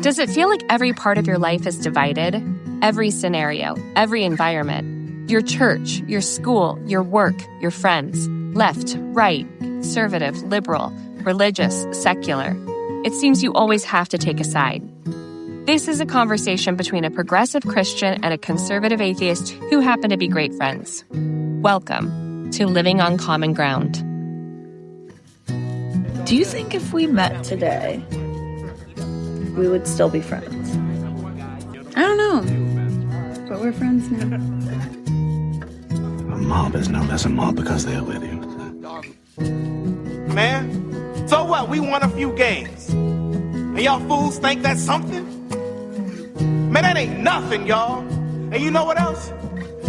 Does it feel like every part of your life is divided? Every scenario, every environment, your church, your school, your work, your friends, left, right, conservative, liberal, religious, secular. It seems you always have to take a side. This is a conversation between a progressive Christian and a conservative atheist who happen to be great friends. Welcome to Living on Common Ground. Do you think if we met today, we would still be friends? I don't know, but we're friends now. A mob is no less a mob because they're with you. Man, so what? We won a few games. And y'all fools think that's something? Man, that ain't nothing, y'all. And you know what else?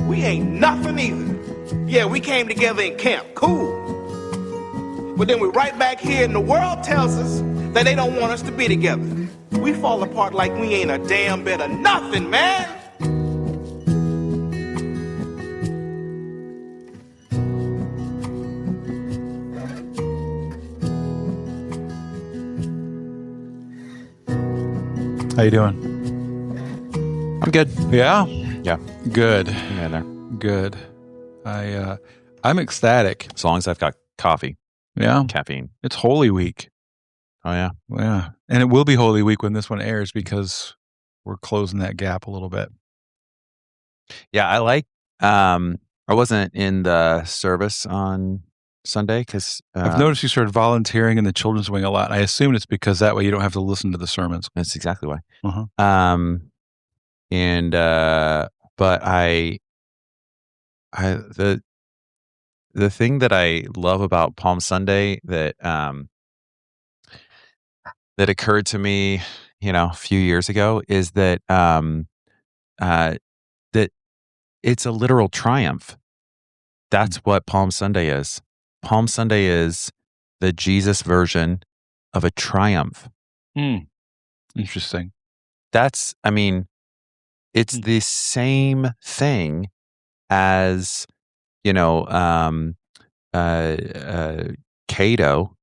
We ain't nothing either. Yeah, we came together in camp. Cool. But then we're right back here and the world tells us that they don't want us to be together. We fall apart like we ain't a damn bit of nothing, man. How you doing? I'm good. Yeah? Yeah. Good. Yeah, there. Good. I'm ecstatic. As long as I've got coffee, Yeah. caffeine. It's Holy Week. Oh, yeah. Yeah. And it will be Holy Week when this one airs because we're closing that gap a little bit. Yeah, I like, I wasn't in the service on Sunday because I've noticed you started volunteering in the children's wing a lot. I assume it's because that way you don't have to listen to the sermons. that's exactly why. Uh-huh. But the thing that I love about Palm Sunday that occurred to me, a few years ago is that that it's a literal triumph. That's what Palm Sunday is. Palm Sunday is the Jesus version of a triumph. Interesting. It's the same thing as, Cato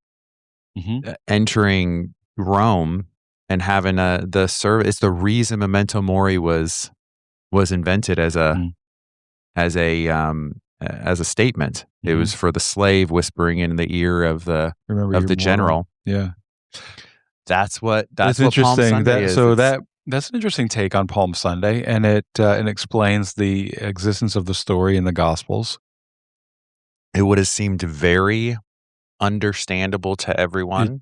entering Rome and having the service. It's the reason memento mori was invented as a statement. It was for the slave whispering in the ear of the general. Yeah. That's what That's what interesting. Palm Sunday is. That's an interesting take on Palm Sunday, and it explains the existence of the story in the Gospels. It would have seemed very understandable to everyone.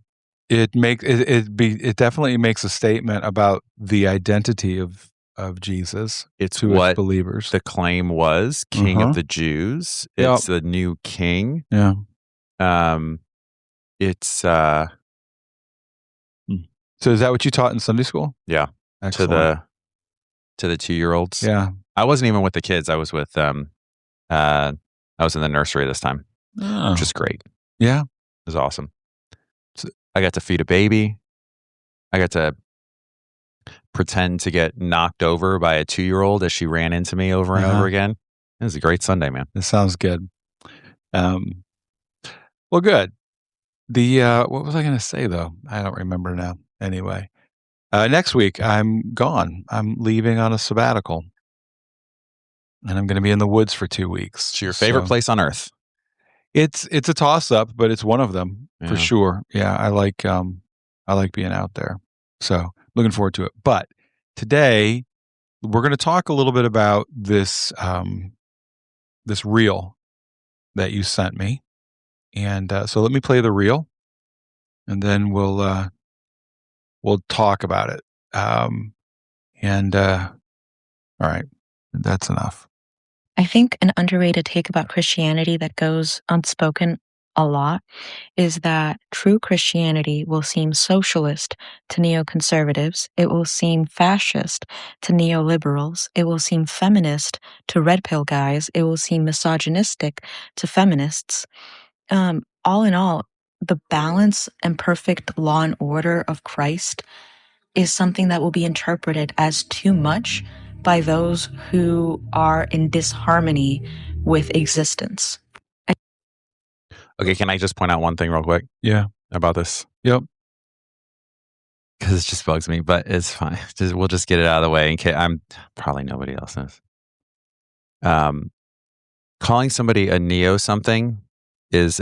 It definitely makes a statement about the identity of Jesus. It's to what its believers. The claim was King of the Jews. It's the new king. Yeah. It's So is that what you taught in Sunday school? yeah. Excellent. To the 2-year-olds. Yeah. I wasn't even with the kids. I was with I was in the nursery this time, which is great. Yeah. It was awesome. So I got to feed a baby. I got to pretend to get knocked over by a 2-year-old as she ran into me over and over again. It was a great Sunday, man. It sounds good. Well, good. What was I going to say though? I don't remember now. Anyway, next week I'm gone. I'm leaving on a sabbatical, and I'm going to be in the woods for 2 weeks. It's your favorite place on earth. It's a toss up, but it's one of them for Yeah. sure. Yeah, I like being out there. So looking forward to it. But today we're going to talk a little bit about this this reel that you sent me, and so let me play the reel, and then we'll talk about it. All right, that's enough. I think an underrated take about Christianity that goes unspoken a lot is that true Christianity will seem socialist to neoconservatives. It will seem fascist to neoliberals. It will seem feminist to red pill guys. It will seem misogynistic to feminists. All in all, the balance and perfect law and order of Christ is something that will be interpreted as too much by those who are in disharmony with existence. Okay, can I just point out one thing real quick? Yeah. About this? Yep. because it just bugs me, but it's fine. We'll just get it out of the way. In case probably nobody else knows. Calling somebody a neo something is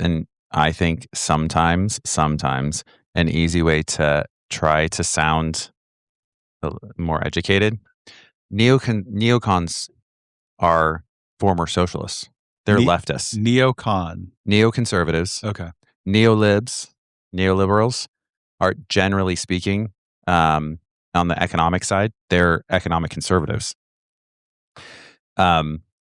I think sometimes an easy way to try to sound more educated. Neocons are former socialists. They're leftists. Neoconservatives. Okay. Neoliberals are, generally speaking, on the economic side, they're economic conservatives.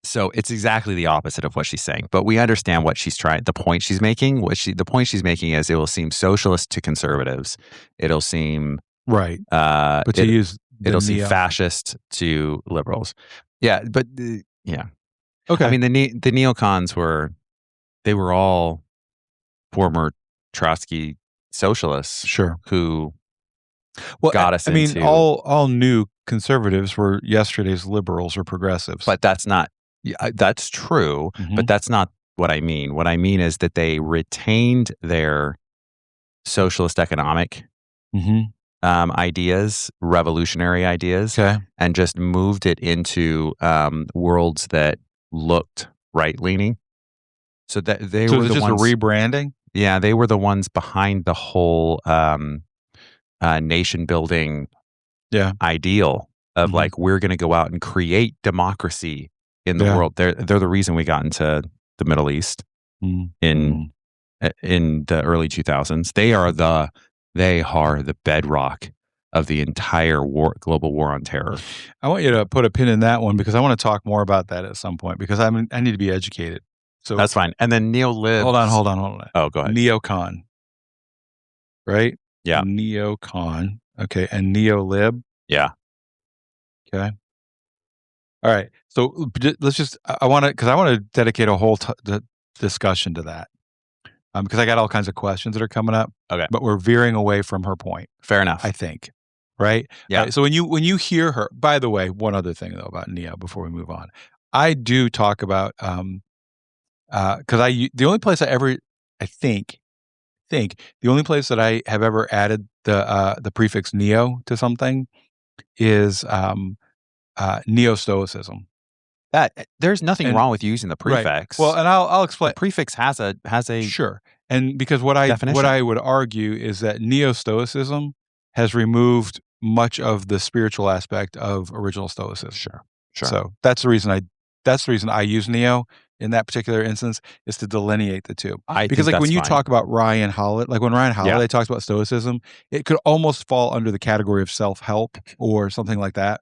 So it's exactly the opposite of what she's saying, but we understand what she's trying. The point she's making, the point she's making is it will seem socialist to conservatives. It'll seem right, but to use it'll seem fascist to liberals. Yeah, but yeah, okay. I mean the neocons were all former Trotsky socialists, sure, who got us into. I mean, all new conservatives were yesterday's liberals or progressives, but that's not. That's true, but that's not what I mean. What I mean is that they retained their socialist economic ideas, revolutionary ideas, and just moved it into worlds that looked right-leaning. So that they were just ones, a rebranding. Yeah, they were the ones behind the whole nation-building ideal of like, we're going to go out and create democracy in the world. They're the reason we got into the Middle East in the early 2000s. They are the bedrock of the entire global war on terror. I want you to put a pin in that one because I want to talk more about that at some point because I need to be educated. So that's fine. And then neolib. Hold on. Oh, go ahead. Neocon, right? Yeah. Neocon. Okay, and neolib. Yeah. Okay. All right. So let's just. I want to dedicate a whole discussion to that. Because I got all kinds of questions that are coming up. Okay. But we're veering away from her point. Fair enough. I think. Right? Yeah. Right, so when you hear her, by the way, one other thing though about Neo before we move on. I do talk about because the only place the only place that I have ever added the prefix neo to something is neo-stoicism. That there's nothing wrong with using the prefix. Right. Well, and I'll explain. The prefix has a sure. And because what I would argue is that neo-stoicism has removed much of the spiritual aspect of original stoicism. Sure. So that's the reason I use neo in that particular instance is to delineate the two. Because like when you talk about Ryan Holiday, like when Ryan Holiday talks about stoicism, it could almost fall under the category of self-help or something like that.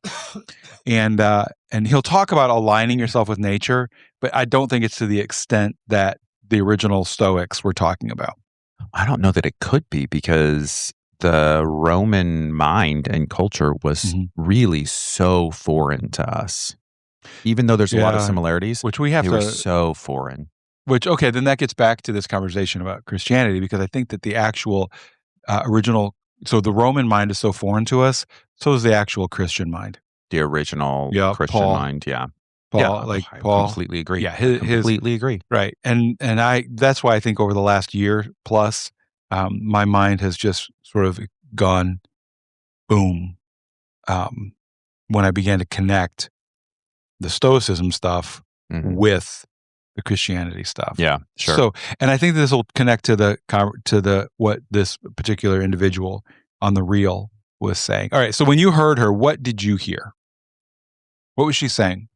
And he'll talk about aligning yourself with nature, but I don't think it's to the extent that the original Stoics were talking about. I don't know that it could be because the Roman mind and culture was really so foreign to us. Even though there's a lot of similarities, which we have were so foreign. Which, okay, then that gets back to this conversation about Christianity, because I think that the actual original, so the Roman mind is so foreign to us, so is the actual Christian mind. The original Christian mind, Paul, Paul, completely agree. Yeah, completely agree. Right, and that's why I think over the last year plus, my mind has just sort of gone boom when I began to connect the Stoicism stuff with the Christianity stuff. Yeah, sure. So, and I think this will connect to what this particular individual on the reel was saying. All right. So when you heard her, what did you hear? What was she saying?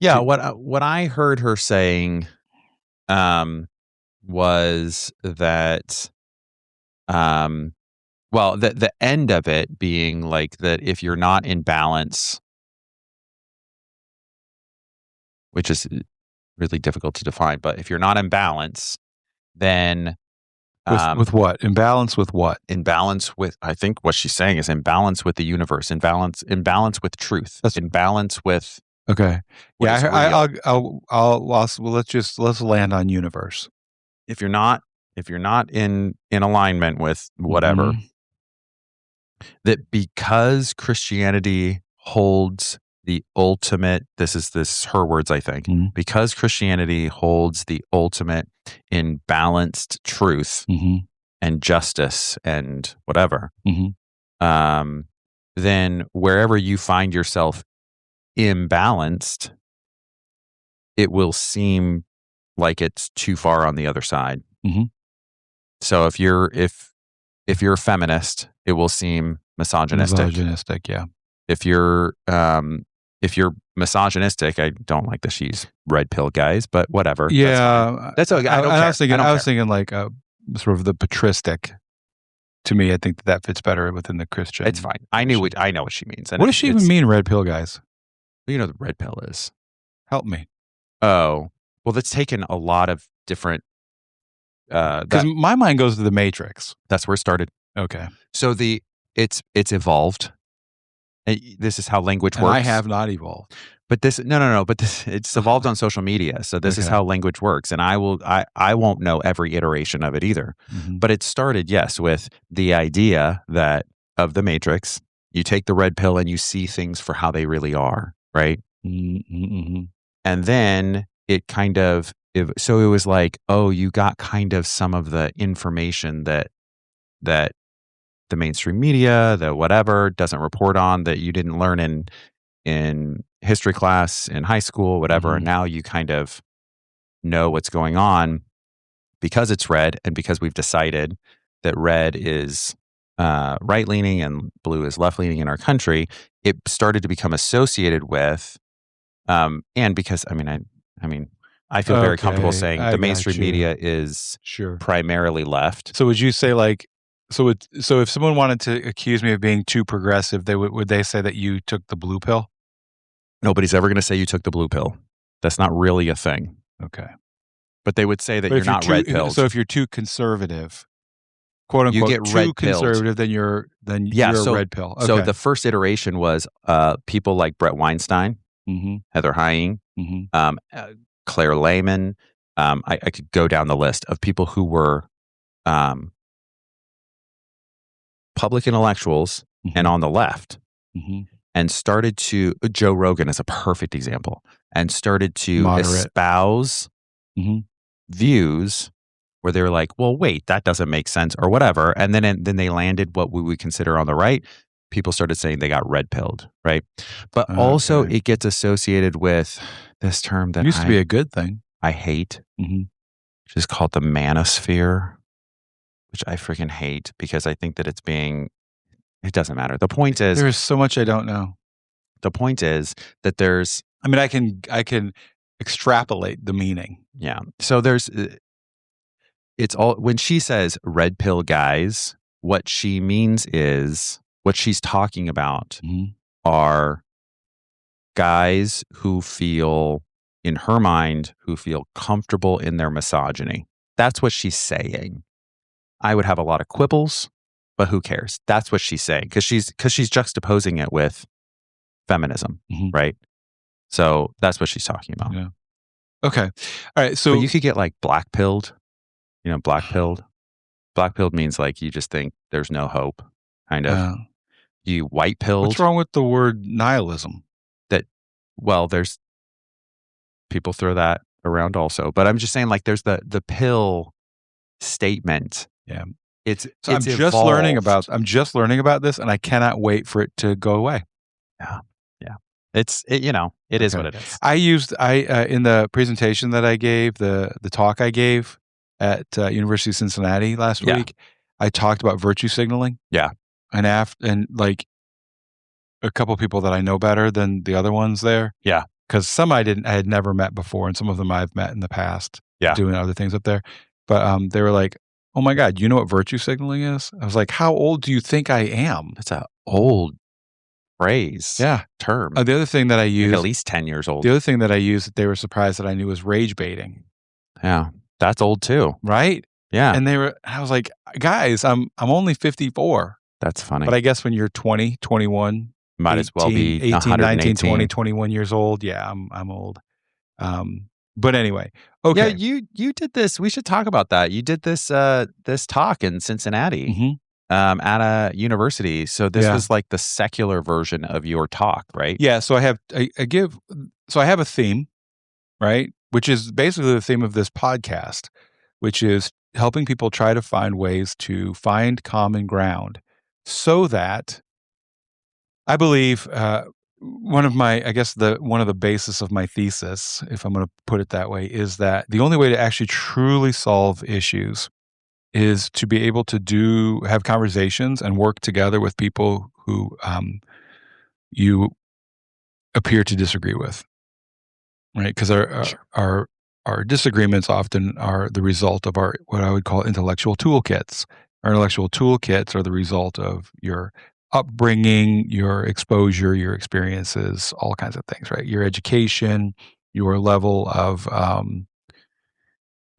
Yeah. What I heard her saying, was that, well, the end of it being like that if you're not in balance, which is really difficult to define, but if you're not in balance, then with what? In balance with what? In balance with, I think what she's saying is in balance with the universe, in balance with truth, in balance with. Okay. Yeah. Let's land on universe. If you're not in alignment with whatever, that because Christianity holds the ultimate, this is her words, I think, because Christianity holds the ultimate in balanced truth, and justice and whatever, Mm-hmm. then wherever you find yourself imbalanced, it will seem like it's too far on the other side. Mm-hmm. So if you're a feminist, it will seem misogynistic. Misogynistic, yeah. If you're misogynistic, I don't like that she's red pill guys, but whatever. Yeah, that's okay. I was thinking like sort of the patristic. To me, I think that fits better within the Christian. It's fine. I know what she means. And what does she even mean, red pill guys? You know what the red pill is. Help me. Oh, well, that's taken a lot of different. Because my mind goes to the Matrix. That's where it started. Okay. So it's evolved. This is how language works. I have not evolved. But this it's evolved on social media. So this is how language works. And I won't know every iteration of it either. Mm-hmm. But it started, yes, with the idea that of the Matrix, you take the red pill and you see things for how they really are, right? Mm-hmm. And then it kind of, so it was like, oh, you got kind of some of the information that the mainstream media, the whatever, doesn't report on, that you didn't learn in history class in high school, whatever. Mm-hmm. And now you kind of know what's going on because it's red, and because we've decided that red is right-leaning and blue is left-leaning in our country. It started to become associated with, and because I feel very comfortable saying the mainstream media is primarily left. So would you say like, so if someone wanted to accuse me of being too progressive, would they say that you took the blue pill? Nobody's ever going to say you took the blue pill. That's not really a thing. Okay. But they would say that you're not red pilled. So if you're too conservative, quote unquote, you get too conservative, then you're a red pill. Okay. So the first iteration was people like Brett Weinstein, mm-hmm. Heather Heying, mm-hmm. Claire Lehman. I could go down the list of people who were public intellectuals mm-hmm. and on the left, mm-hmm. and started to, Joe Rogan is a perfect example, and started to espouse mm-hmm. views where they were like, well, wait, that doesn't make sense or whatever. And then they landed what we would consider on the right. People started saying they got red pilled, right? But also it gets associated with this term that used to be a good thing. I hate, mm-hmm. which is called the manosphere, which I freaking hate because I think that it doesn't matter. The point is, there's so much I don't know. The point is that there's, I can extrapolate the meaning. Yeah. So it's all, when she says red pill guys, what she means is, what she's talking about mm-hmm. are guys who feel, in her mind, comfortable in their misogyny. That's what she's saying. I would have a lot of quibbles, but who cares? That's what she's saying, because she's juxtaposing it with feminism, mm-hmm. right? So that's what she's talking about. Yeah. Okay. All right. So but you could get like black pilled. You know, black pilled. Black pilled means like you just think there's no hope, kind of. You white pilled. What's wrong with the word nihilism? There's people throw that around also, but I'm just saying, like, there's the pill statement. Yeah. I'm just learning about this, and I cannot wait for it to go away. Yeah. It is what it is. I used in the presentation that I gave, the talk I gave at University of Cincinnati last week, I talked about virtue signaling. Yeah. And like a couple people that I know better than the other ones there. Yeah. Because some I had never met before, and some of them I've met in the past. Yeah. Doing other things up there. But they were like, oh my God, you know what virtue signaling is? I was like, how old do you think I am? That's an old phrase. Yeah. Term. The other thing that I used. Like at least 10 years old. The other thing that I used that they were surprised that I knew was rage baiting. Yeah. That's old too. Right? Yeah. And I was like, guys, I'm only 54. That's funny. But I guess when you're 20, 21, might 18, as well be 18, 19, 20, 21 years old. Yeah, I'm old. But anyway, okay. Yeah, you did this. We should talk about that. You did this this talk in Cincinnati mm-hmm. At a university. So this was like the secular version of your talk, right? Yeah. So I have a theme, right? Which is basically the theme of this podcast, which is helping people try to find ways to find common ground so that I believe one of the basis of my thesis, if I'm going to put it that way, is that the only way to actually truly solve issues is to be able to have conversations and work together with people who you appear to disagree with, right? Because our disagreements often are the result of our what I would call intellectual toolkits. Our intellectual toolkits are the result of your upbringing, your exposure, your experiences, all kinds of things, right? Your education, your level of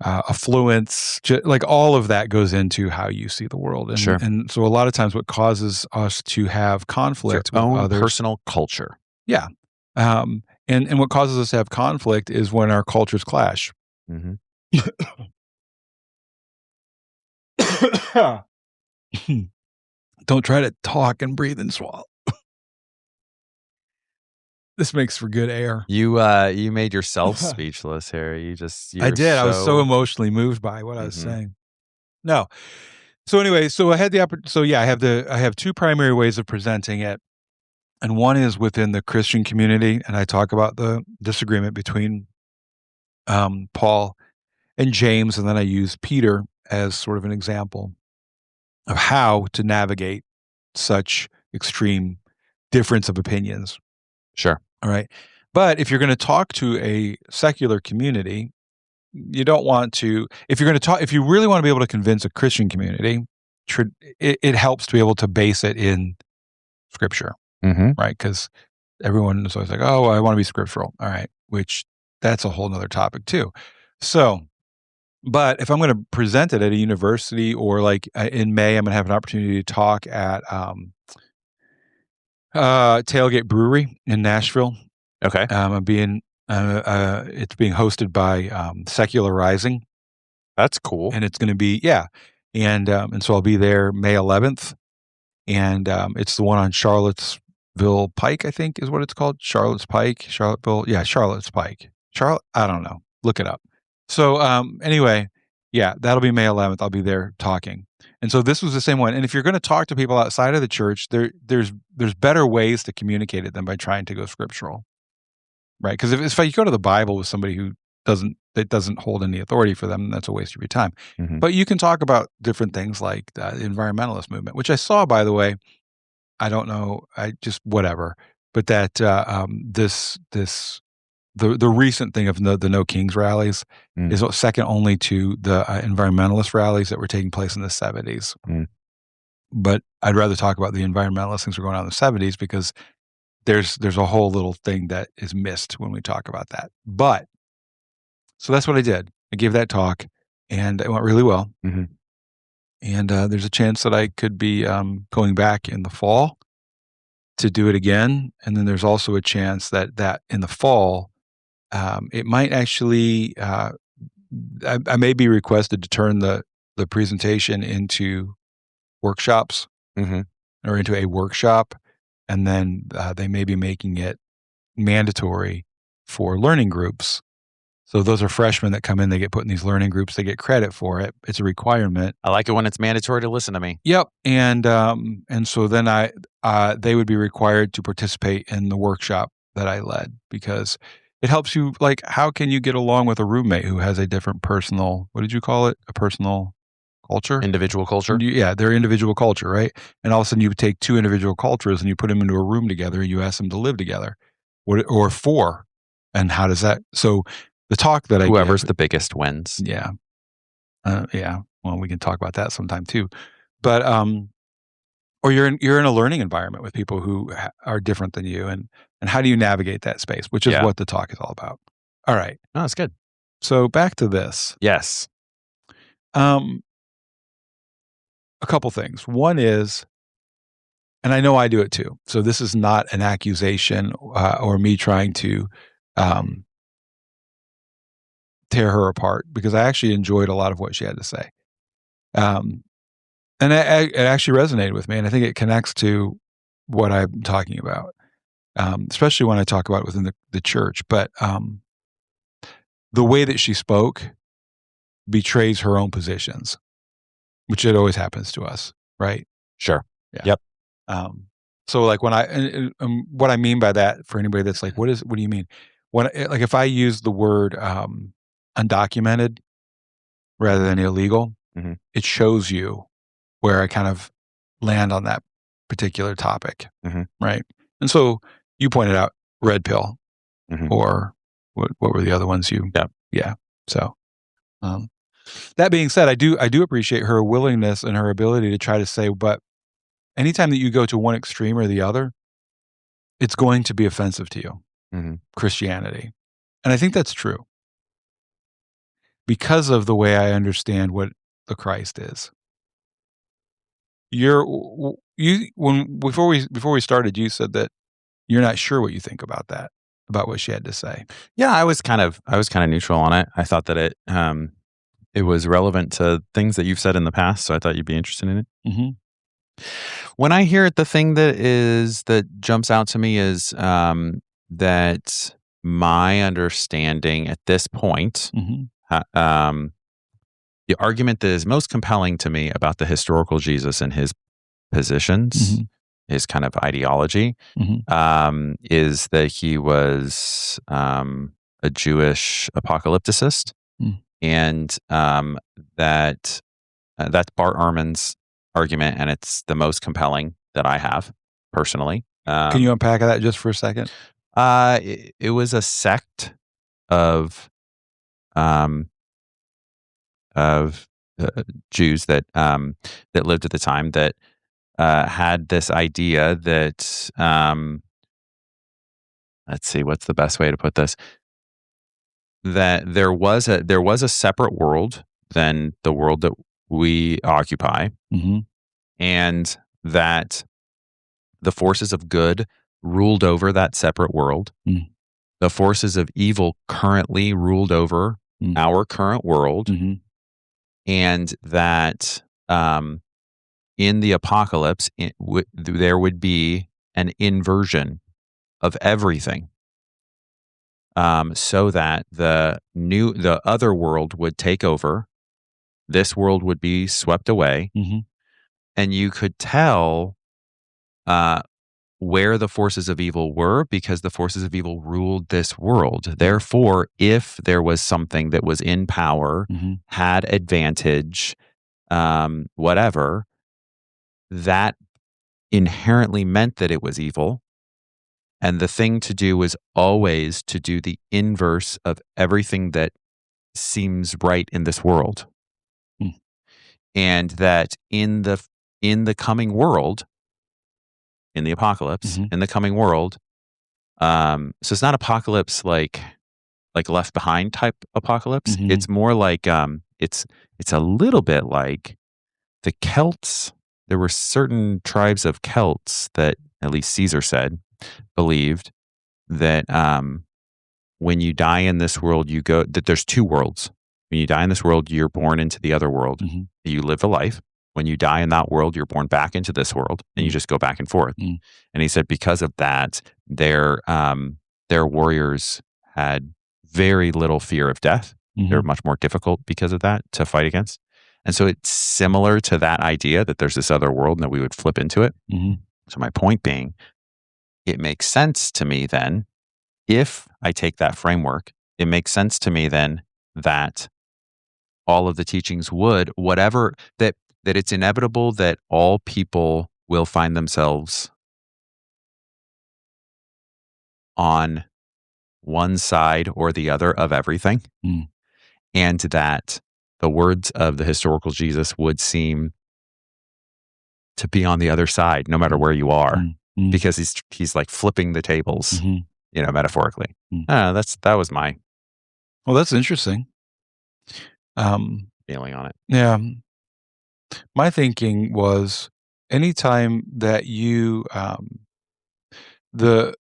affluence, like all of that goes into how you see the world. And, Sure. and so a lot of times what causes us to have conflict Your with own others. personal culture. Yeah. And what causes us to have conflict is when our cultures clash. Mm-hmm. Don't try to talk and breathe and swallow. This makes for good air. You made yourself speechless, Harry. I did. I was so emotionally moved by what I was saying. No. So anyway, I had the opportunity. So yeah, I have two primary ways of presenting it. And one is within the Christian community, and I talk about the disagreement between Paul and James, and then I use Peter as sort of an example of how to navigate such extreme difference of opinions. Sure. All right. But if you're going to talk to a secular community, you don't want to, if you really want to be able to convince a Christian community, it helps to be able to base it in scripture, right? Because everyone is always like, oh, I want to be scriptural. All right. Which that's a whole nother topic too. So, but if I'm going to present it at a university or like in May, I'm going to have an opportunity to talk at Tailgate Brewery in Nashville. Okay. It's being hosted by Secular Rising. That's cool. And it's going to be, and so I'll be there May 11th. And it's the one on Charlottesville Pike, I think is what it's called. Charlotte's Pike, Charlottesville. Yeah, Charlotte's Pike. I don't know. Look it up. So anyway, yeah, that'll be May 11th. I'll be there talking. And so this was the same one. And if you're going to talk to people outside of the church, there's better ways to communicate it than by trying to go scriptural, right? Because if you go to the Bible with somebody who doesn't hold any authority for them, that's a waste of your time. But you can talk about different things like the environmentalist movement, which I saw, by the way. I don't know, whatever. But that the recent thing of the No Kings rallies is second only to the environmentalist rallies that were taking place in the 70s. But I'd rather talk about the environmentalist things that were going on in the 70s because there's a whole little thing that is missed when we talk about that. But so that's what I did. I gave that talk, and it went really well. And there's a chance that I could be going back in the fall to do it again. And then there's also a chance that in the fall, it might actually, I may be requested to turn the presentation into workshops or into a workshop. And then they may be making it mandatory for learning groups. So those are freshmen that come in, they get put in these learning groups, they get credit for it. It's a requirement. I like it when it's mandatory to listen to me. Yep. And so then they would be required to participate in the workshop that I led because it helps you, like, how can you get along with a roommate who has a different personal, what did you call it? A personal culture? Individual culture? Yeah, their individual culture, right? And all of a sudden you take two individual cultures and you put them into a room together and you ask them to live together. Or four. And how does that, so the talk that whoever's the biggest wins. Yeah. Well, we can talk about that sometime too. But or you're in a learning environment with people who are different than you, and how do you navigate that space, which is what the talk is all about. All right. Oh, that's good. So back to this. Yes. A couple things. One is, and I know I do it too. So this is not an accusation or me trying to tear her apart, because I actually enjoyed a lot of what she had to say. And it actually resonated with me, and I think it connects to what I'm talking about, especially when I talk about it within the church. But the way that she spoke betrays her own positions, which it always happens to us, right? Sure. Yeah. Yep. So like when what I mean by that, for anybody that's like, what do you mean? When like if I use the word undocumented rather than illegal, Mhm. it shows you where I kind of land on that particular topic, Mhm. right? And so you pointed out red pill, Mhm. or what were the other ones you? Yep. Yeah. So that being said, I do appreciate her willingness and her ability to try to say, but anytime that you go to one extreme or the other, it's going to be offensive to you, Mhm. Christianity. And I think that's true because of the way I understand what the Christ is. Before we started, you said that you're not sure what you think about that, about what she had to say. Yeah, I was kind of neutral on it. I thought that it was relevant to things that you've said in the past, so I thought you'd be interested in it. Mm-hmm. When I hear it, the thing that jumps out to me is that my understanding at this point, Mm-hmm. the argument that is most compelling to me about the historical Jesus and his positions, Mm-hmm. his kind of ideology, Mm-hmm. is that he was a Jewish apocalypticist, and that's Bart Ehrman's argument, and it's the most compelling that I have personally. Can you unpack that just for a second? It was a sect of Jews that lived at the time that had this idea that let's see, what's the best way to put this? That there was a separate world than the world that we occupy, and that the forces of good ruled over that separate world. The forces of evil currently ruled over our current world, and that in the apocalypse, there would be an inversion of everything, so that the other world would take over. This world would be swept away, and you could tell where the forces of evil were because the forces of evil ruled this world. Therefore, if there was something that was in power, had advantage, whatever, that inherently meant that it was evil. And the thing to do was always to do the inverse of everything that seems right in this world. And that in the coming world, in the apocalypse, in the coming world, so it's not apocalypse like Left Behind type apocalypse. It's more like it's a little bit like the Celts. There were certain tribes of Celts that, at least Caesar said, believed that when you die in this world, that there's two worlds. When you die in this world, you're born into the other world. You live a life. When you die in that world, you're born back into this world, and you just go back and forth. And he said because of that, their warriors had very little fear of death. They're much more difficult because of that to fight against. And so it's similar to that idea that there's this other world and that we would flip into it. So my point being, it makes sense to me then, if I take that framework, it makes sense to me then that all of the teachings would, whatever, that it's inevitable that all people will find themselves on one side or the other of everything, and that the words of the historical Jesus would seem to be on the other side, no matter where you are, because he's like flipping the tables, metaphorically. That was my Well, that's interesting. feeling on it. Yeah. My thinking was anytime that you, the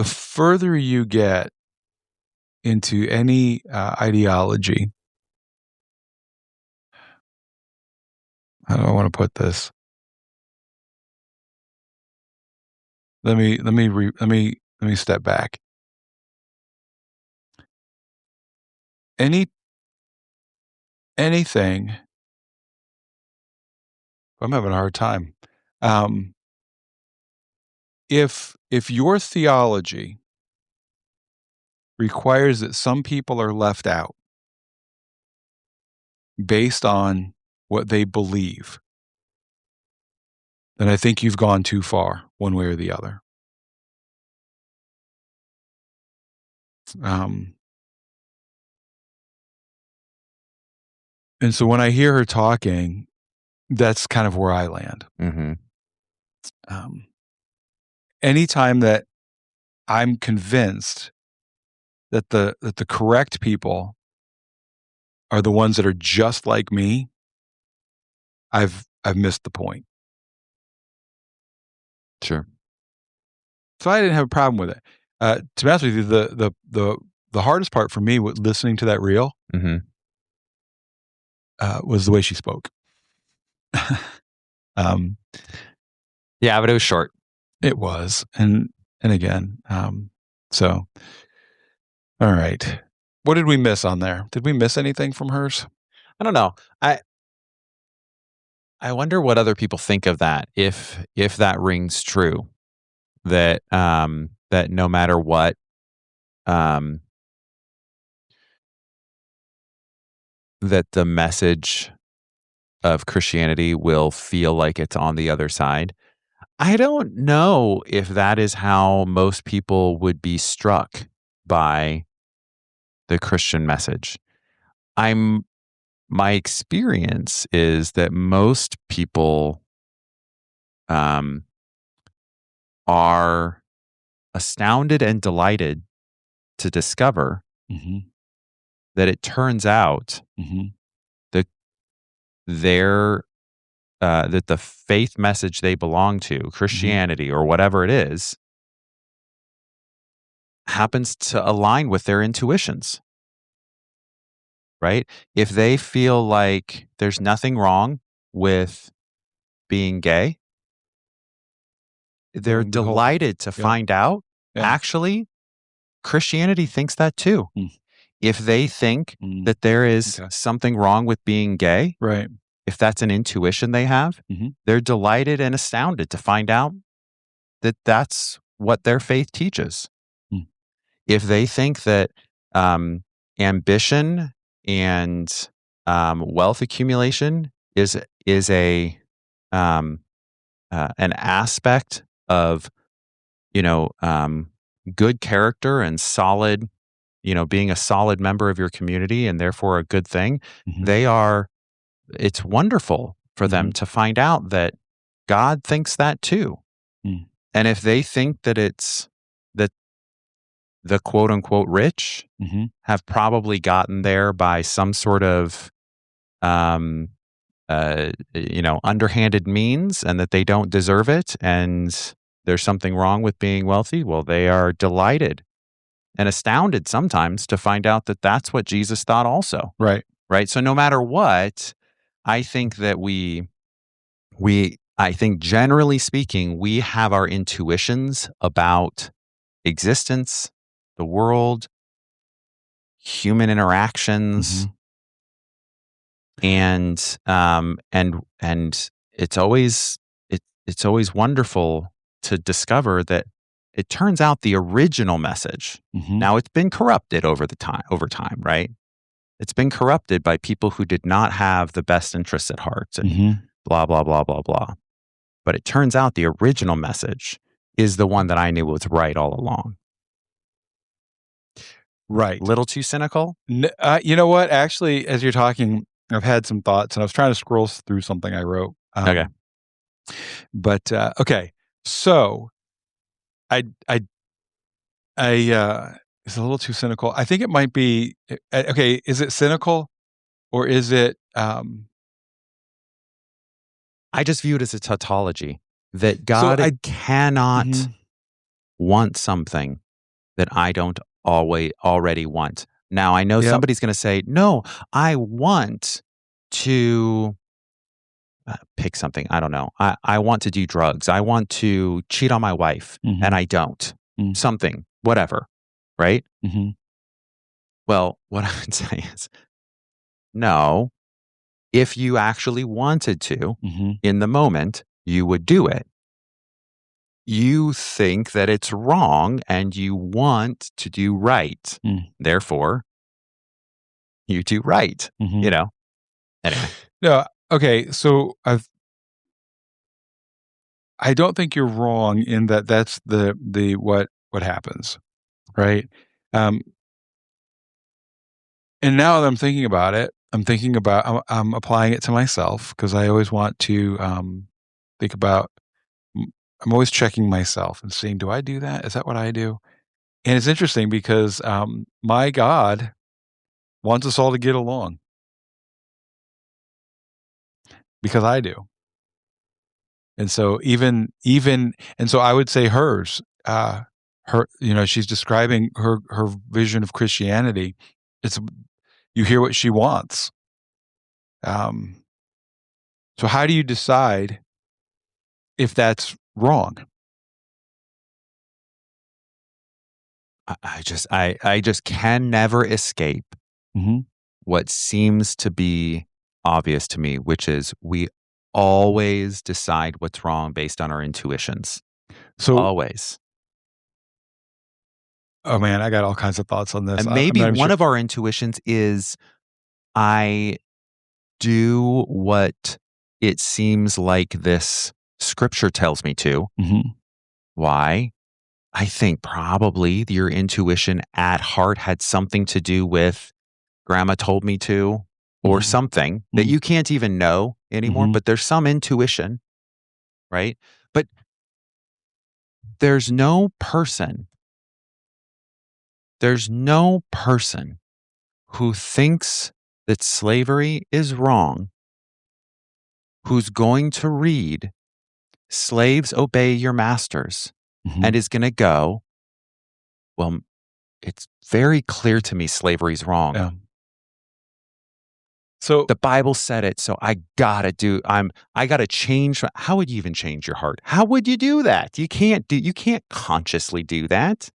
further you get into any ideology, how do I want to put this? Let me step back. anything, I'm having a hard time. If your theology requires that some people are left out based on what they believe, then I think you've gone too far, one way or the other. And so when I hear her talking, that's kind of where I land. Mm-hmm. Anytime that I'm convinced that the correct people are the ones that are just like me, I've missed the point. Sure. So I didn't have a problem with it. To be honest with you, the hardest part for me with listening to that reel Mm-hmm. Was the way she spoke. Yeah, but it was short. It was, and again, so all right. What did we miss on there? Did we miss anything from hers? I don't know. I wonder what other people think of that. If that rings true, that that no matter what, that the message of Christianity will feel like it's on the other side. I don't know if that is how most people would be struck by the Christian message. My experience is that most people are astounded and delighted to discover that it turns out that that the faith message they belong to, Christianity or whatever it is, happens to align with their intuitions. Right? If they feel like there's nothing wrong with being gay, they're delighted to find out, actually, Christianity thinks that too. If they think that there is something wrong with being gay, right? If that's an intuition they have, they're delighted and astounded to find out that that's what their faith teaches. If they think that ambition and wealth accumulation is a an aspect of good character and solid, being a solid member of your community and therefore a good thing, it's wonderful for them to find out that God thinks that too. And if they think that it's that the quote unquote rich have probably gotten there by some sort of underhanded means and that they don't deserve it and there's something wrong with being wealthy, well, they are delighted and astounded sometimes to find out that that's what Jesus thought also. Right. So no matter what, I think that I think generally speaking, we have our intuitions about existence, the world, human interactions, and it's always wonderful to discover that it turns out the original message. Now it's been corrupted over time, right? It's been corrupted by people who did not have the best interests at heart and blah, blah, blah, blah, blah. But it turns out the original message is the one that I knew was right all along. Right. Little too cynical? You know what? Actually, as you're talking, I've had some thoughts and I was trying to scroll through something I wrote. Okay. But, okay. So I it's a little too cynical. I think it might be, okay. Is it cynical or is it, I just view it as a tautology that God cannot want something that I don't already want. Now, I know somebody's going to say, no, I want to pick something. I don't know. I want to do drugs. I want to cheat on my wife and I don't. Something, whatever. Right? Well, what I would say is, no, if you actually wanted to, Mm-hmm. in the moment, you would do it. You think that it's wrong and you want to do right. Therefore, you do right. Mm-hmm. You know? Anyway. No, okay. So I don't think you're wrong in that that's the what happens, right? And now that I'm thinking about it, I'm applying it to myself because I always want to think about. I'm always checking myself and seeing, do I do that? Is that what I do? And it's interesting because my God wants us all to get along because I do. And so and so I would say hers, her, she's describing her vision of Christianity. You hear what she wants. So how do you decide if that's wrong? I just can never escape what seems to be obvious to me, which is we always decide what's wrong based on our intuitions. So always. Oh man, I got all kinds of thoughts on this. And maybe one of our intuitions is I do what it seems like this scripture tells me to. Why? I think probably your intuition at heart had something to do with grandma told me to, or something that you can't even know anymore, but there's some intuition, right? But there's no person who thinks that slavery is wrong, who's going to read slaves obey your masters and is going to go, well, it's very clear to me slavery's wrong. Yeah. So the Bible said it, so I gotta change. How would you even change your heart? How would you do that? You can't consciously do that.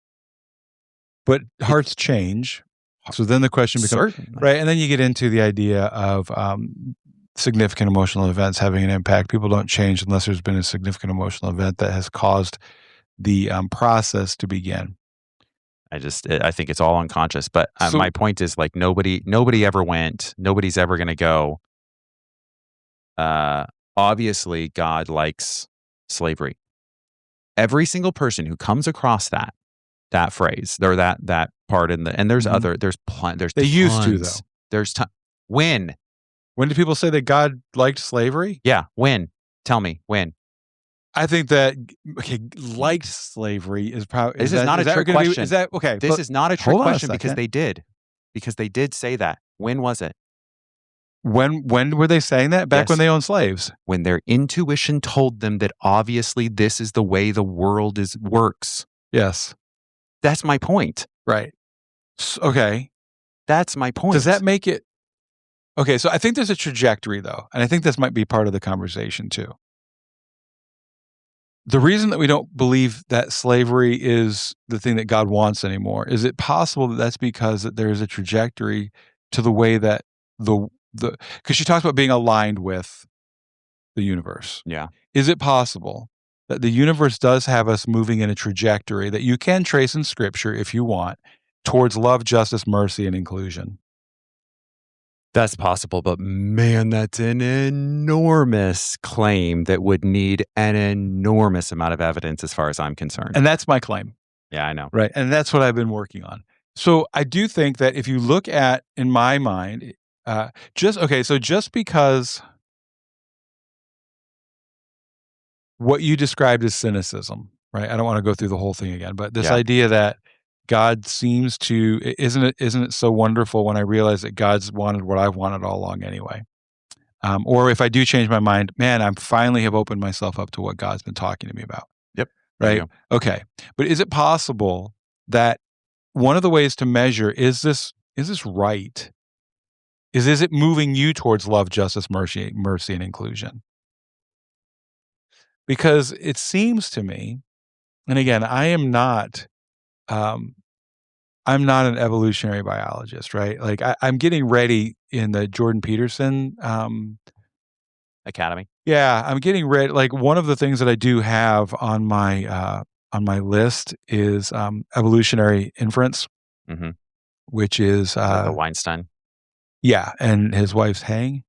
But hearts change. So then the question becomes, certainly. Right. And then you get into the idea of significant emotional events having an impact. People don't change unless there's been a significant emotional event that has caused the process to begin. I think it's all unconscious. But my point is, like, nobody ever went. Nobody's ever going to go. Obviously, God likes slavery. Every single person who comes across that phrase or that part and there's other there's they used to though. There's when did people say that God liked slavery? Yeah, when? Tell me when. I think that liked slavery is probably. This is not a trick question. Is that okay? This is not a trick question because they did say that. When was it? When were they saying that? Back when they owned slaves? When their intuition told them that obviously this is the way the world works. Yes, that's my point. Right. Okay, that's my point. Does that make it? Okay, so I think there's a trajectory though, and I think this might be part of the conversation too. The reason that we don't believe that slavery is the thing that God wants anymore, is it possible that that's because that there is a trajectory to the way that because she talks about being aligned with the universe. Yeah. Is it possible that the universe does have us moving in a trajectory that you can trace in scripture if you want towards love, justice, mercy, and inclusion? That's possible, but man, that's an enormous claim that would need an enormous amount of evidence as far as I'm concerned. And that's my claim. Yeah, I know. Right. And that's what I've been working on. So I do think that if you look at, in my mind, just because what you described as cynicism, right? I don't want to go through the whole thing again, but this idea that God seems to, isn't it so wonderful when I realize that God's wanted what I've wanted all along anyway? Or if I do change my mind, man, I finally have opened myself up to what God's been talking to me about. Yep. Right. Okay. But is it possible that one of the ways to measure, is this right? Is it moving you towards love, justice, mercy, and inclusion? Because it seems to me, and again, I am not I'm not an evolutionary biologist, right? Like I'm getting ready in the Jordan Peterson Academy. Yeah, I'm getting ready. Like one of the things that I do have on my list is evolutionary inference, Mm-hmm. which is Like the Weinstein. Yeah, and his wife's Heather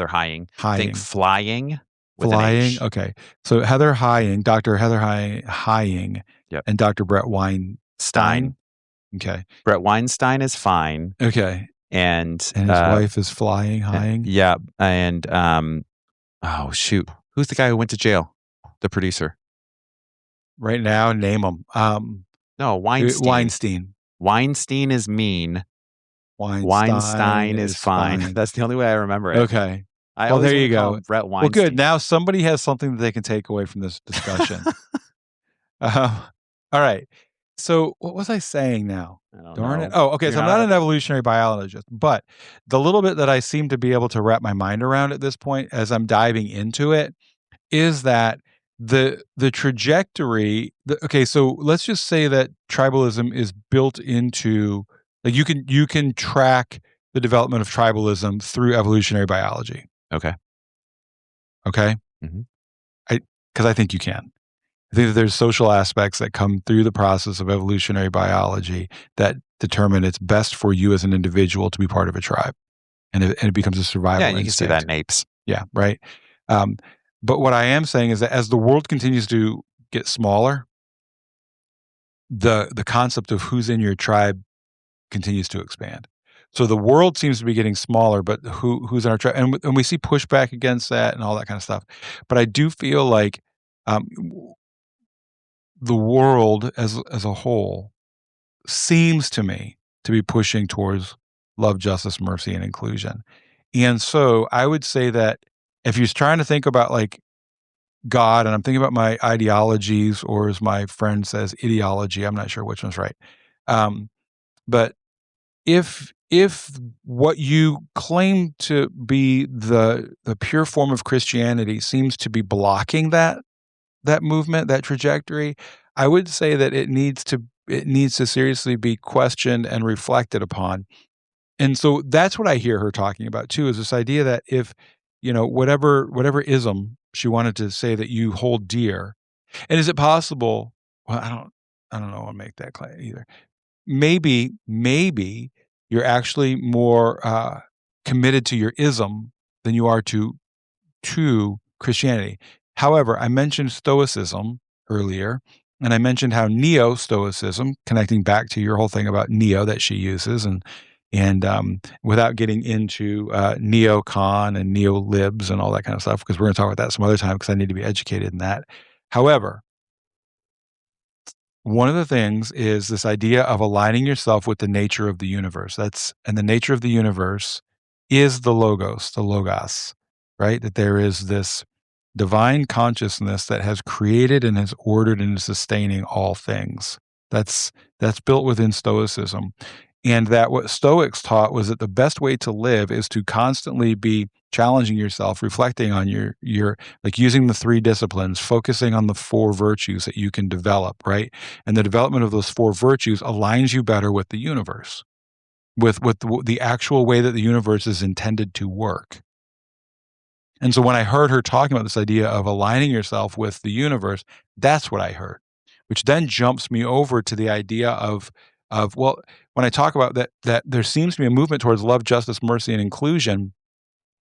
Hying. Hying. Think flying with Flying. an H. Okay, so Heather Hying, Dr. Heather Hying, Yep. and Dr. Brett Weinstein. Stein. Okay. Brett Weinstein is fine. Okay. And his wife is Flying Hying. Yeah, and oh shoot, who's the guy who went to jail? The producer. Right now, name him. No, Weinstein. Weinstein. Weinstein is mean. Weinstein is fine. That's the only way I remember it. Okay. Well, there you go. Brett Weinstein. Well, good. Now somebody has something that they can take away from this discussion. All right. So what was I saying now? I don't Darn know. it. Oh, okay. You're So I'm not an evolutionary biologist, but the little bit that I seem to be able to wrap my mind around at this point as I'm diving into it is that the trajectory. Okay, so let's just say that tribalism is built into, like, you can track the development of tribalism through evolutionary biology. Okay. Mm-hmm. Because I think you can. I think that there's social aspects that come through the process of evolutionary biology that determine it's best for you as an individual to be part of a tribe, and it becomes a survival instinct. Yeah, you can see that in apes. Yeah, right. But what I am saying is that as the world continues to get smaller, the concept of who's in your tribe continues to expand. So the world seems to be getting smaller, but who's in our tribe, and we see pushback against that and all that kind of stuff. But I do feel like the world as a whole seems to me to be pushing towards love, justice, mercy, and inclusion. And so I would say that if you're trying to think about like God, and I'm thinking about my ideologies, or as my friend says, ideology, I'm not sure which one's right. But if what you claim to be the pure form of Christianity seems to be blocking that movement, that trajectory, I would say that it needs to seriously be questioned and reflected upon. And so that's what I hear her talking about too, is this idea that if, whatever ism she wanted to say that you hold dear, and is it possible? Well, I don't know. I'll make that clear either. Maybe you're actually more committed to your ism than you are to Christianity. However, I mentioned Stoicism earlier, and I mentioned how neo-Stoicism, connecting back to your whole thing about neo that she uses, and without getting into neocon and neolibs and all that kind of stuff, because we're going to talk about that some other time, because I need to be educated in that. However, one of the things is this idea of aligning yourself with the nature of the universe. And the nature of the universe is the logos, right? That there is this divine consciousness that has created and has ordered and is sustaining all things. That's built within Stoicism. And that what Stoics taught was that the best way to live is to constantly be challenging yourself, reflecting on your like using the 3 disciplines, focusing on the 4 virtues that you can develop, right? And the development of those 4 virtues aligns you better with the universe, with the actual way that the universe is intended to work. And so when I heard her talking about this idea of aligning yourself with the universe, that's what I heard, which then jumps me over to the idea of well, when I talk about that there seems to be a movement towards love, justice, mercy, and inclusion,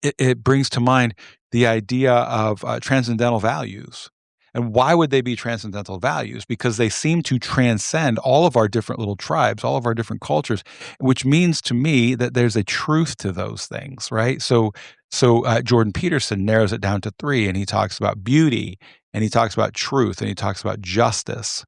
it brings to mind the idea of transcendental values. And why would they be transcendental values? Because they seem to transcend all of our different little tribes, all of our different cultures, which means to me that there's a truth to those things, right? So Jordan Peterson narrows it down to 3, and he talks about beauty, and he talks about truth, and he talks about justice.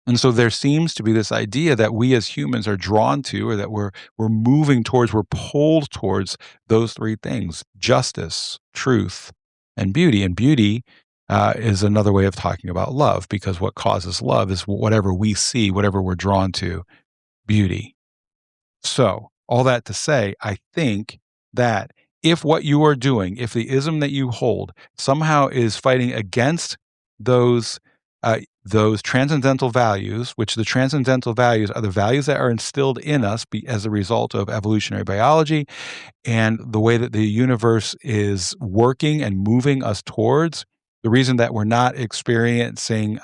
And so there seems to be this idea that we as humans are drawn to, or that we're moving towards, we're pulled towards those 3 things: justice, truth, and beauty. And beauty is another way of talking about love, because what causes love is whatever we see, whatever we're drawn to, beauty. So all that to say, I think that if what you are doing, if the ism that you hold somehow is fighting against those those transcendental values, which the transcendental values are the values that are instilled in us as a result of evolutionary biology and the way that the universe is working and moving us towards. The reason that we're not experiencing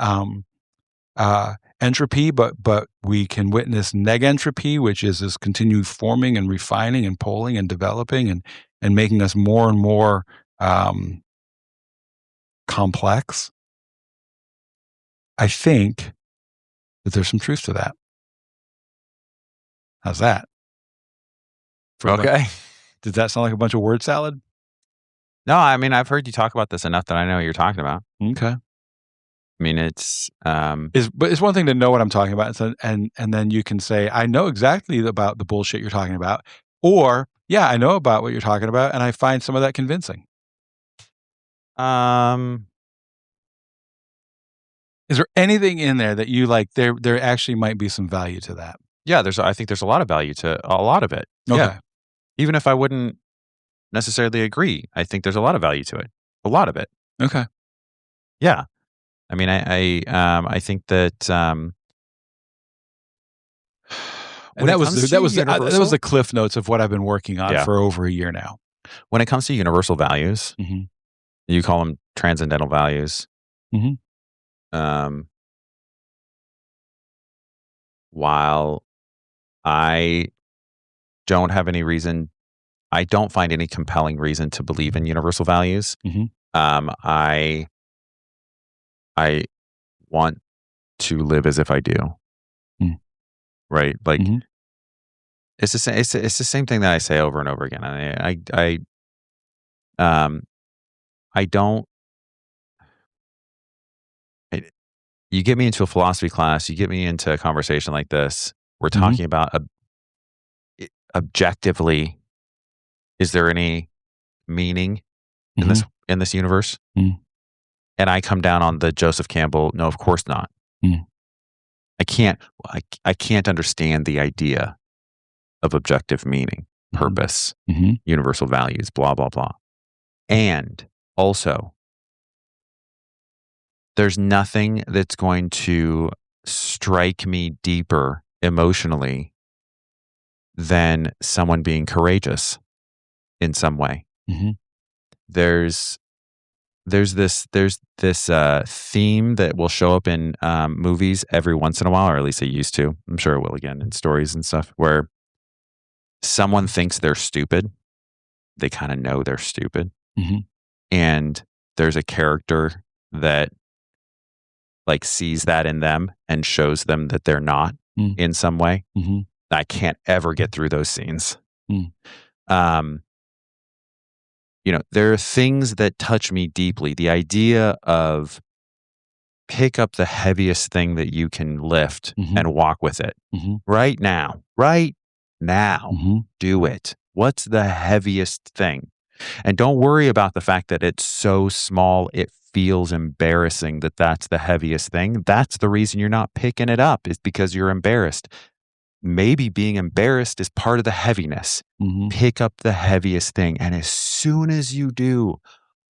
entropy, but we can witness negentropy, which is this continued forming and refining and polling and developing and making us more and more complex. I think that there's some truth to that. How's that? Okay. Does that sound like a bunch of word salad? No, I mean, I've heard you talk about this enough that I know what you're talking about. Okay. I mean, it's but it's one thing to know what I'm talking about, and then you can say, I know exactly about the bullshit you're talking about, or yeah, I know about what you're talking about, and I find some of that convincing. Is there anything in there that you like? There actually might be some value to that. Yeah, I think there's a lot of value to a lot of it. Okay. Yeah. Even if I wouldn't necessarily agree, I think there's a lot of value to it. A lot of it. Okay. Yeah. I mean, I think that and that was the cliff notes of what I've been working on for over a year now. When it comes to universal values, mm-hmm. you call them transcendental values. Mm-hmm. While I don't have any reason, I don't find any compelling reason to believe in universal values. Mm-hmm. I want to live as if I do. Mm. Right? Like mm-hmm. it's the same thing that I say over and over again. I don't. You get me into a philosophy class, you get me into a conversation like this. We're talking about objectively, is there any meaning in this universe? Mm. And I come down on the Joseph Campbell, no, of course not. Mm. I can't understand the idea of objective meaning, purpose, universal values, blah, blah, blah. And also, there's nothing that's going to strike me deeper emotionally than someone being courageous in some way. Mm-hmm. There's this theme that will show up in movies every once in a while, or at least it used to. I'm sure it will again in stories and stuff, where someone thinks they're stupid. They kind of know they're stupid. Mm-hmm. And there's a character that like sees that in them and shows them that they're not in some way. Mm-hmm. I can't ever get through those scenes. There are things that touch me deeply. The idea of pick up the heaviest thing that you can lift and walk with it right now, do it. What's the heaviest thing? And don't worry about the fact that it's so small, it feels embarrassing that that's the heaviest thing. That's the reason you're not picking it up, is because you're embarrassed. Maybe being embarrassed is part of the heaviness. Pick up the heaviest thing. And as soon as you do,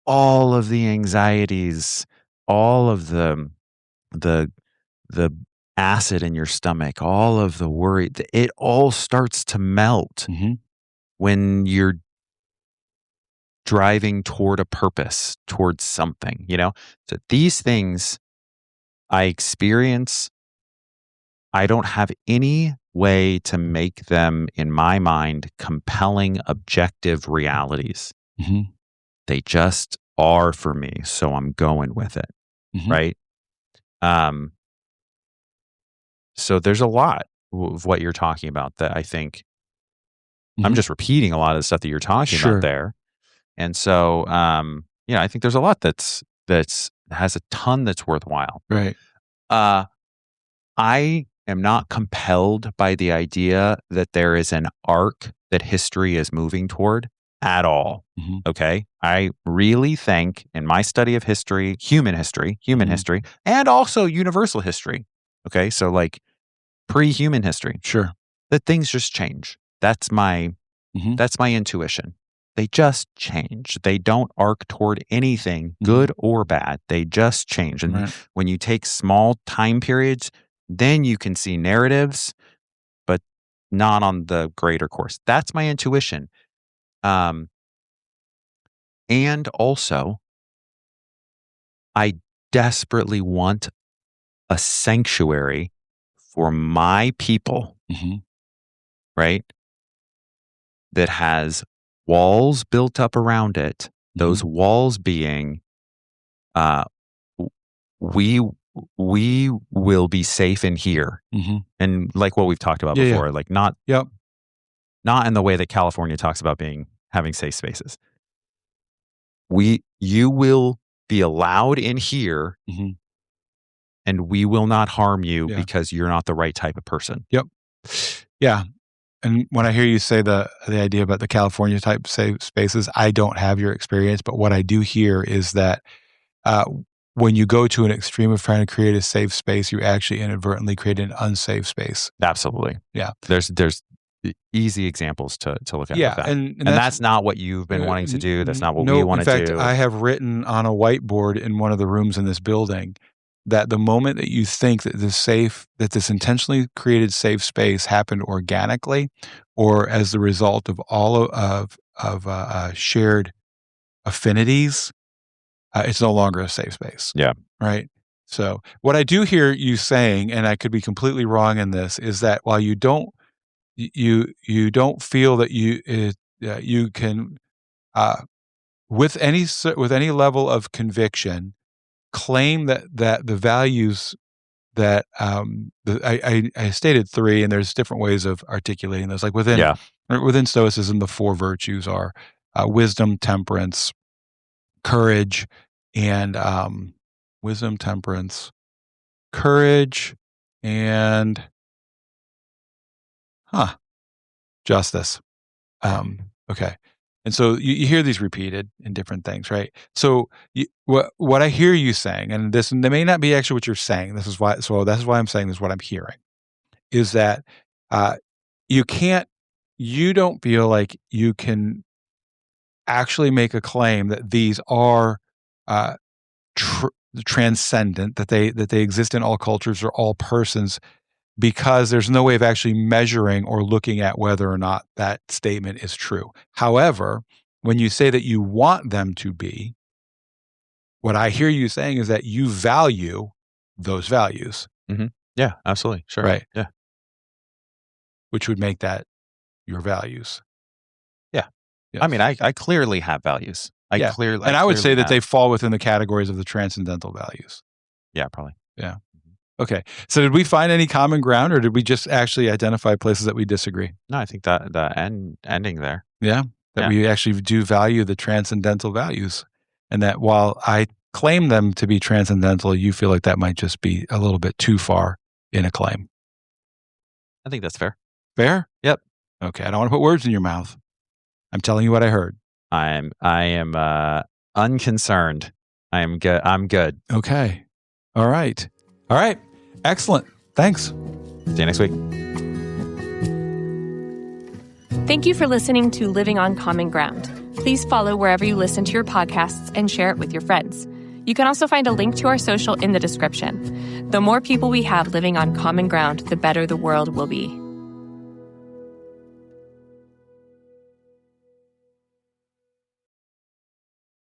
all of the anxieties, all of the acid in your stomach, all of the worry, it all starts to melt when you're driving toward a purpose, towards something, So these things I experience, I don't have any way to make them, in my mind, compelling, objective realities. They just are for me, so I'm going with it, right? So there's a lot of what you're talking about that I think I'm just repeating a lot of the stuff that you're talking about there. And so, I think there's a lot that's has a ton that's worthwhile. Right. I am not compelled by the idea that there is an arc that history is moving toward at all. Okay. I really think in my study of history, human history, and also universal history. Okay. So like pre-human history. Sure. That things just change. That's my intuition. They just change. They don't arc toward anything, good or bad. They just change. And when you take small time periods, then you can see narratives, but not on the greater course. That's my intuition. And also, I desperately want a sanctuary for my people, right? That has walls built up around it. Those walls being, we will be safe in here, and like what we've talked about before, like not in the way that California talks about having safe spaces. You will be allowed in here, and we will not harm you because you're not the right type of person. Yeah. And when I hear you say the idea about the California type safe spaces, I don't have your experience, but what I do hear is that when you go to an extreme of trying to create a safe space, you actually inadvertently create an unsafe space. Absolutely. Yeah. There's easy examples to look at. Yeah. With that. And that's not what you've been wanting to do. That's not what we want to do. In fact, I have written on a whiteboard in one of the rooms in this building that the moment that you think that this intentionally created safe space happened organically, or as the result of all of shared affinities, it's no longer a safe space. Yeah. Right. So what I do hear you saying, and I could be completely wrong in this, is that while you don't feel that you can with any level of conviction claim that the values that I stated 3, and there's different ways of articulating those. Like within Stoicism, the 4 virtues are wisdom, temperance, courage, and justice. Okay. And so you hear these repeated in different things, right? So what I hear you saying, and this may not be actually what you're saying. This is why I'm saying this is what I'm hearing, is that you don't feel like you can actually make a claim that these are transcendent, that they exist in all cultures or all persons, because there's no way of actually measuring or looking at whether or not that statement is true. However, when you say that you want them to be, what I hear you saying is that you value those values. Yeah, absolutely. Sure. Right. Yeah. Which would make that your values. Yeah. Yes. I mean, I clearly have values. I would say that they fall within the categories of the transcendental values. Yeah, probably. Yeah. Okay. So did we find any common ground, or did we just actually identify places that we disagree? No, I think that the ending there. Yeah. That we actually do value the transcendental values, and that while I claim them to be transcendental, you feel like that might just be a little bit too far in a claim. I think that's fair. Fair? Yep. Okay. I don't want to put words in your mouth. I'm telling you what I heard. I am unconcerned. I am good. I'm good. Okay. All right. Excellent. Thanks. See you next week. Thank you for listening to Living on Common Ground. Please follow wherever you listen to your podcasts and share it with your friends. You can also find a link to our social in the description. The more people we have living on common ground, the better the world will be.